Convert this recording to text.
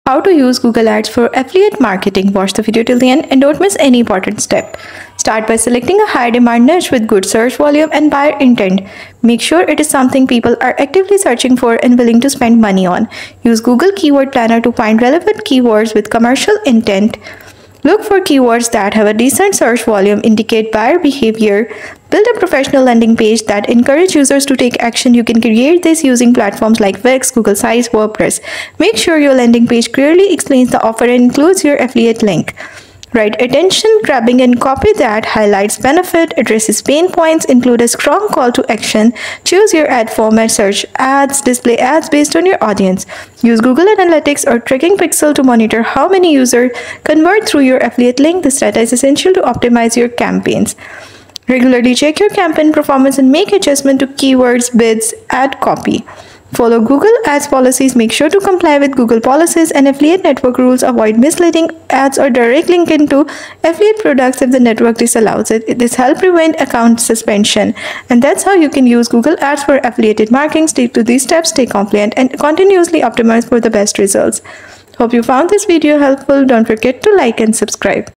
How to use Google Ads for affiliate marketing. Watch the video till the end and don't miss any important step. Start by selecting a high demand niche with good search volume and buyer intent. Make sure it is something people are actively searching for and willing to spend money on. Use Google Keyword Planner to find relevant keywords with commercial intent. Look for keywords that have a decent search volume, indicate buyer behavior. Build a professional landing page that encourages users to take action. You can create this using platforms like Wix, Google Sites, WordPress. Make sure your landing page clearly explains the offer and includes your affiliate link. Write attention-grabbing and copy that highlights benefit, addresses pain points, include a strong call to action. Choose your ad format, search ads, display ads based on your audience. Use Google Analytics or Tracking Pixel to monitor how many users convert through your affiliate link. This data is essential to optimize your campaigns. Regularly check your campaign performance and make adjustments to keywords, bids, ad copy. Follow Google Ads policies. Make sure to comply with Google policies and affiliate network rules. Avoid misleading ads or direct linking to affiliate products if the network disallows it. This helps prevent account suspension. And that's how you can use Google Ads for affiliated marketing. Stick to these steps, stay compliant, and continuously optimize for the best results. Hope you found this video helpful. Don't forget to like and subscribe.